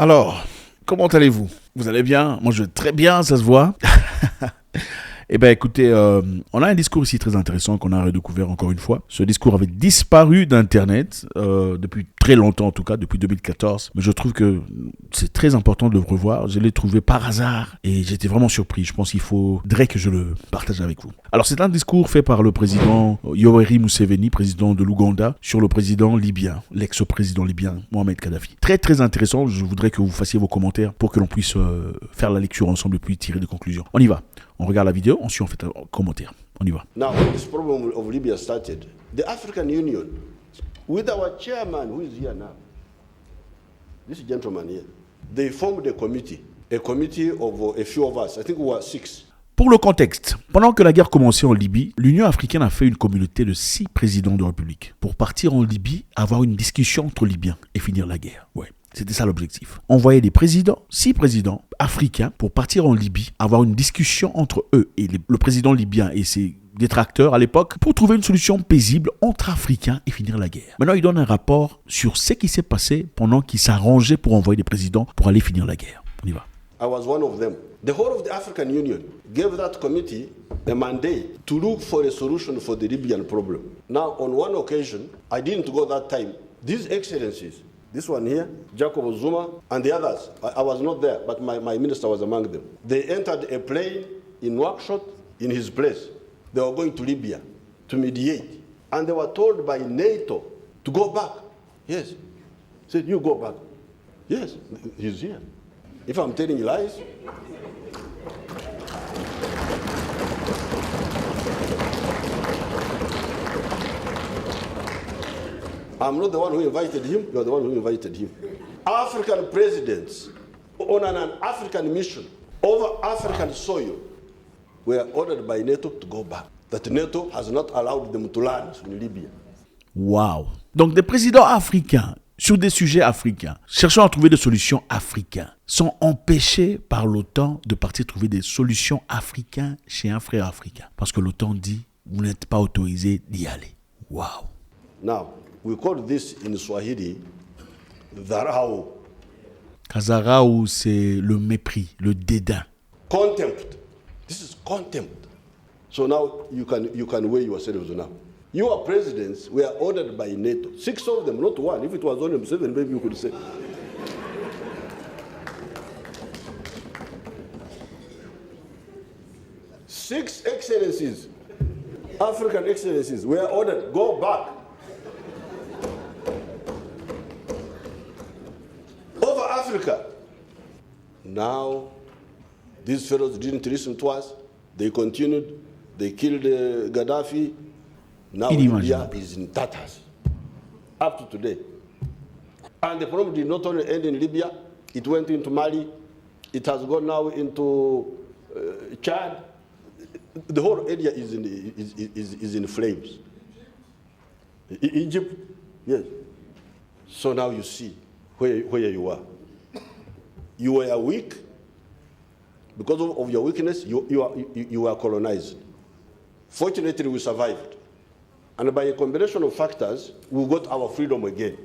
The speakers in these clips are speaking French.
Alors, comment allez-vous? Vous allez bien? Moi je vais très bien, ça se voit. Eh bien écoutez, on a un discours ici très intéressant qu'on a redécouvert encore une fois. Ce discours avait disparu d'Internet depuis très longtemps en tout cas, depuis 2014. Mais je trouve que c'est très important de le revoir. Je l'ai trouvé par hasard et j'étais vraiment surpris. Je pense qu'il faudrait que je le partage avec vous. Alors c'est un discours fait par le président Yoweri Museveni, président de l'Ouganda, sur le président libyen, l'ex-président libyen Mohamed Kadhafi. Très très intéressant, je voudrais que vous fassiez vos commentaires pour que l'on puisse faire la lecture ensemble et puis tirer des conclusions. On y va. On regarde la vidéo, ensuite on fait un commentaire. On y va. Now, when this problem of Libya started, the African Union, with our chairman who is here now, this gentleman here, they formed a committee of a few of us. I think we were 6. Pour le contexte, pendant que la guerre commençait en Libye, l'Union africaine a fait une communauté de 6 présidents de République pour partir en Libye, avoir une discussion entre Libyens et finir la guerre. Ouais. C'était ça l'objectif. Envoyer des présidents, 6 présidents africains pour partir en Libye, avoir une discussion entre eux et le président libyen et ses détracteurs à l'époque pour trouver une solution paisible entre Africains et finir la guerre. Maintenant, il donne un rapport sur ce qui s'est passé pendant qu'il s'arrangeait pour envoyer des présidents pour aller finir la guerre. On y va. I was one of them. The whole of the African Union gave that committee a mandate to look for a solution for the Libyan problem. Now, on one occasion, I didn't go that time. These excellencies, this one here, Jacob Zuma, and the others. I was not there, but my minister was among them. They entered a plane in Nouakchott in his place. They were going to Libya to mediate. And they were told by NATO to go back. Yes. Said, you go back. Yes, he's here. If I'm telling lies, I'm not the one who invited him, you're the one who invited him. African presidents on an African mission over African soil were ordered by NATO to go back. That NATO has not allowed them to land in Libya. Wow. Donc des présidents africains sur des sujets africains, cherchant à trouver des solutions africaines, sont empêchés par l'OTAN de partir trouver des solutions africaines chez un frère africain. Parce que l'OTAN dit, vous n'êtes pas autorisé d'y aller. Wow. Now, we call this in Swahili, dharau. Kazarao, c'est le mépris, le dédain. Contempt. This is contempt. So now you can weigh yourselves now. Your presidents were ordered by NATO. 6 of them, not one. If it was only 7, maybe you could say. 6 excellencies, African excellencies, were ordered, go back. Over Africa. Now, these fellows didn't listen to us. They continued. They killed Gaddafi. Now Libya is in tatters. Up to today. And the problem did not only end in Libya. It went into Mali. It has gone now into Chad. The whole area is in flames. Egypt, yes. So now you see where you are. You were weak. Because of your weakness, you were colonized. Fortunately, we survived. And by a combination of factors, we got our freedom again.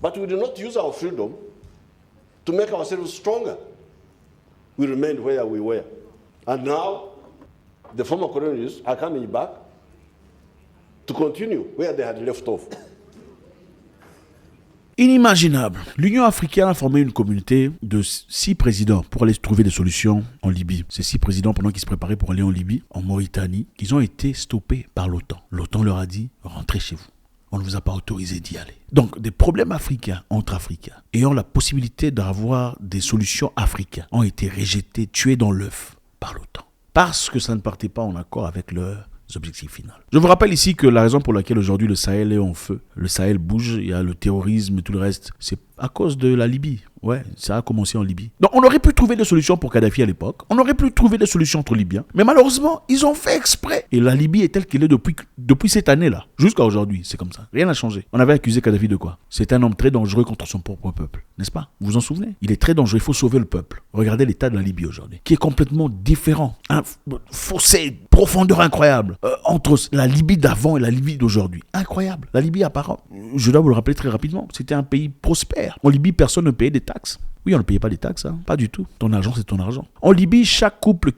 But we did not use our freedom to make ourselves stronger. We remained where we were. And now, the former colonialists are coming back to continue where they had left off. Inimaginable. L'Union africaine a formé une communauté de 6 présidents pour aller trouver des solutions en Libye. Ces 6 présidents, pendant qu'ils se préparaient pour aller en Libye, en Mauritanie, ils ont été stoppés par l'OTAN. L'OTAN leur a dit, rentrez chez vous. On ne vous a pas autorisé d'y aller. Donc, des problèmes africains entre Africains ayant la possibilité d'avoir des solutions africaines ont été rejetés, tués dans l'œuf par l'OTAN. Parce que ça ne partait pas en accord avec leurs objectifs finaux. Je vous rappelle ici que la raison pour laquelle aujourd'hui le Sahel est en feu, le Sahel bouge, il y a le terrorisme et tout le reste, c'est à cause de la Libye. Ouais, ça a commencé en Libye. Donc on aurait pu trouver des solutions pour Kadhafi à l'époque, on aurait pu trouver des solutions entre Libyens, mais malheureusement, ils ont fait exprès. Et la Libye est telle qu'elle est depuis cette année-là, jusqu'à aujourd'hui, c'est comme ça. Rien n'a changé. On avait accusé Kadhafi de quoi? C'est un homme très dangereux contre son propre peuple, n'est-ce pas? Vous vous en souvenez? Il est très dangereux, il faut sauver le peuple. Regardez l'état de la Libye aujourd'hui, qui est complètement différent. Un fossé, profondeur incroyable, entre la Libye d'avant et la Libye d'aujourd'hui. Incroyable. La Libye, apparemment, je dois vous le rappeler très rapidement, c'était un pays prospère. nécessaire. En Libye, personne ne payait des taxes. Oui, on ne payait pas des taxes, hein. Pas du tout. Ton argent, c'est ton argent. En Libye, chaque couple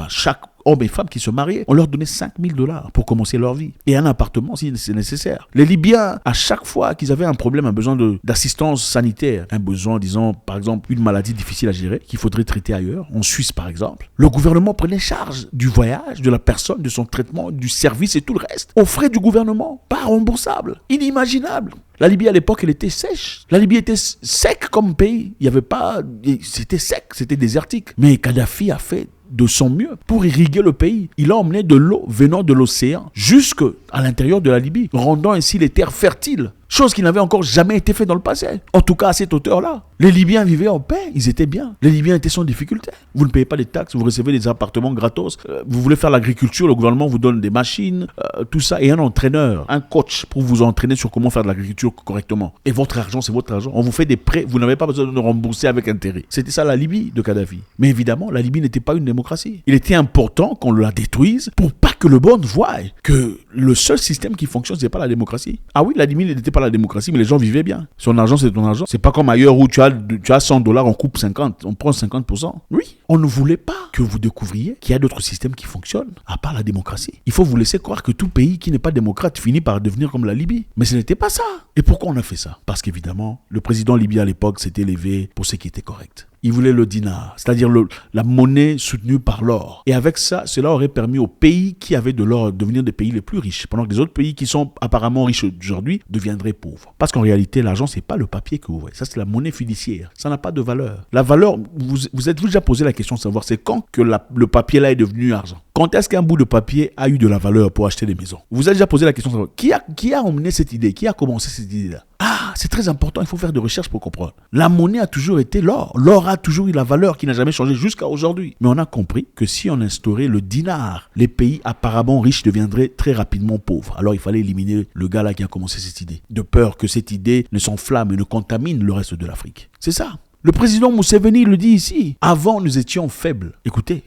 chaque hommes et femmes qui se mariaient, on leur donnait $5 000 pour commencer leur vie. Et un appartement si c'est nécessaire. Les Libyens, à chaque fois qu'ils avaient un problème, un besoin d'assistance sanitaire, un besoin, disons, par exemple, une maladie difficile à gérer, qu'il faudrait traiter ailleurs, en Suisse par exemple, le gouvernement prenait charge du voyage, de la personne, de son traitement, du service et tout le reste, aux frais du gouvernement, pas remboursable, inimaginable. La Libye à l'époque, elle était sèche. La Libye était sec comme pays. Il y avait pas, c'était sec, c'était désertique. Mais Kadhafi a fait de son mieux pour irriguer le pays. Il a emmené de l'eau venant de l'océan jusqu'à l'intérieur de la Libye, rendant ainsi les terres fertiles. Chose qui n'avait encore jamais été faite dans le passé. En tout cas, à cette hauteur-là. Les Libyens vivaient en paix, ils étaient bien. Les Libyens étaient sans difficulté. Vous ne payez pas les taxes, vous recevez des appartements gratos. Vous voulez faire l'agriculture, le gouvernement vous donne des machines, tout ça. Et un entraîneur, un coach pour vous entraîner sur comment faire de l'agriculture correctement. Et votre argent, c'est votre argent. On vous fait des prêts, vous n'avez pas besoin de rembourser avec intérêt. C'était ça la Libye de Kadhafi. Mais évidemment, la Libye n'était pas une démocratie. Il était important qu'on la détruise pour pas que le monde voie que le seul système qui fonctionne, c'est pas la démocratie. Ah oui, la Libye n'était pas la démocratie, mais les gens vivaient bien. Son argent, c'est ton argent. C'est pas comme ailleurs où tu as $100, on coupe 50, on prend 50%. Oui, on ne voulait pas que vous découvriez qu'il y a d'autres systèmes qui fonctionnent, à part la démocratie. Il faut vous laisser croire que tout pays qui n'est pas démocrate finit par devenir comme la Libye. Mais ce n'était pas ça. Et pourquoi on a fait ça? Parce qu'évidemment, le président libyen à l'époque s'était levé pour ce qui était correct. Il voulait le dinar, c'est-à-dire la monnaie soutenue par l'or. Et avec ça, cela aurait permis aux pays qui avaient de l'or de devenir des pays les plus riches, pendant que les autres pays qui sont apparemment riches aujourd'hui deviendraient pauvres. Parce qu'en réalité, l'argent, c'est pas le papier que vous voyez. Ça, c'est la monnaie fiduciaire. Ça n'a pas de valeur. La valeur, vous êtes déjà posé la question de savoir c'est quand que le papier là est devenu argent. Quand est-ce qu'un bout de papier a eu de la valeur pour acheter des maisons? Vous avez déjà posé la question de savoir qui a emmené cette idée? Qui a commencé cette idée-là? Ah, c'est très important, il faut faire des recherches pour comprendre. La monnaie a toujours été l'or. L'or a toujours eu la valeur qui n'a jamais changé jusqu'à aujourd'hui. Mais on a compris que si on instaurait le dinar, les pays apparemment riches deviendraient très rapidement pauvres. Alors il fallait éliminer le gars là qui a commencé cette idée. De peur que cette idée ne s'enflamme et ne contamine le reste de l'Afrique. C'est ça. Le président Museveni le dit ici. Avant, nous étions faibles. Écoutez.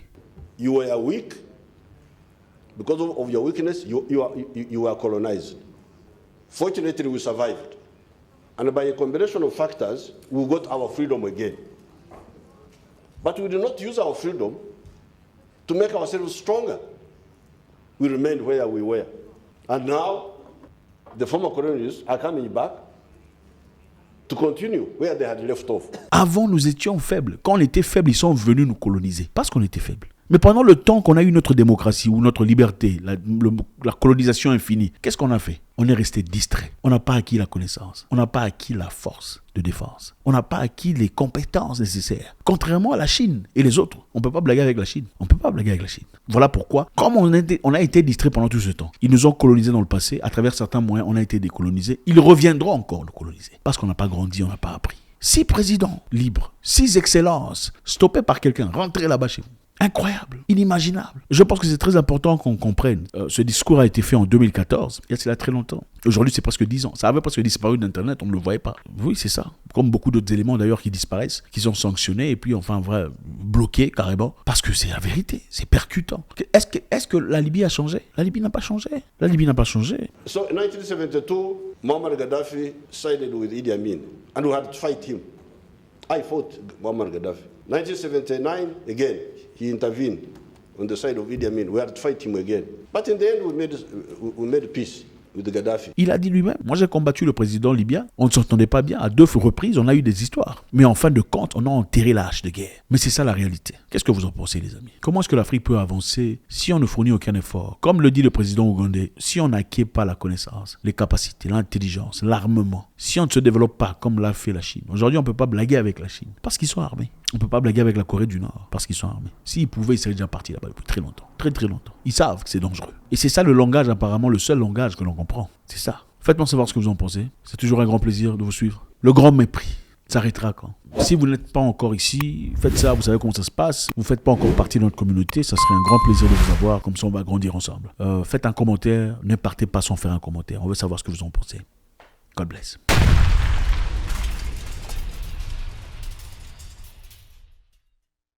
You were weak. Because of your weakness, you were colonized. Fortunately, we survived. And by a combination of factors, we got our freedom again. But we did not use our freedom to make ourselves stronger. We remained where we were. And now, the former colonialists are coming back to continue where they had left off. Avant, nous étions faibles. Quand on était faibles, ils sont venus nous coloniser. Parce qu'on était faibles. Mais pendant le temps qu'on a eu notre démocratie ou notre liberté, la colonisation infinie, qu'est-ce qu'on a fait? On est resté distrait. On n'a pas acquis la connaissance. On n'a pas acquis la force de défense. On n'a pas acquis les compétences nécessaires. Contrairement à la Chine et les autres. On ne peut pas blaguer avec la Chine. On ne peut pas blaguer avec la Chine. Voilà pourquoi, comme on a été distrait pendant tout ce temps, ils nous ont colonisés dans le passé. À travers certains moyens, on a été décolonisés. Ils reviendront encore nous coloniser. Parce qu'on n'a pas grandi, on n'a pas appris. 6 présidents libres, 6 excellences, stoppés par quelqu'un, rentrez là-bas chez vous. Incroyable, inimaginable. Je pense que c'est très important qu'on comprenne. Ce discours a été fait en 2014, il y a cela très longtemps. Aujourd'hui, c'est presque 10 ans. Ça avait presque disparu d'Internet, on ne le voyait pas. Oui, c'est ça. Comme beaucoup d'autres éléments d'ailleurs qui disparaissent, qui sont sanctionnés et puis enfin bloqués carrément. Parce que c'est la vérité, c'est percutant. Est-ce que la Libye a changé? La Libye n'a pas changé. La Libye n'a pas changé. So in 1972, Muammar Gaddafi sided with Idi Amin and we had to fight him. I fought Muammar Gaddafi. 1979, again, he intervened on the side of Idi Amin. We had to fight him again. But in the end, we made peace with Gaddafi. Il a dit lui-même, moi j'ai combattu le président libyen, on ne s'entendait pas bien, à 2 reprises on a eu des histoires. Mais en fin de compte, on a enterré la hache de guerre. Mais c'est ça la réalité. Qu'est-ce que vous en pensez les amis? Comment est-ce que l'Afrique peut avancer si on ne fournit aucun effort? Comme le dit le président ougandais, si on n'acquiert pas la connaissance, les capacités, l'intelligence, l'armement, si on ne se développe pas comme l'a fait la Chine. Aujourd'hui on ne peut pas blaguer avec la Chine, parce qu'ils sont armés. On ne peut pas blaguer avec la Corée du Nord, parce qu'ils sont armés. S'ils pouvaient, ils seraient déjà partis là-bas depuis très longtemps. Très très longtemps. Ils savent que c'est dangereux. Et c'est ça le langage, apparemment, le seul langage que l'on comprend. C'est ça. Faites-moi savoir ce que vous en pensez. C'est toujours un grand plaisir de vous suivre. Le grand mépris s'arrêtera quand? Si vous n'êtes pas encore ici, faites ça, vous savez comment ça se passe. Vous ne faites pas encore partie de notre communauté, ça serait un grand plaisir de vous avoir, comme ça on va grandir ensemble. Faites un commentaire, ne partez pas sans faire un commentaire. On veut savoir ce que vous en pensez. God bless.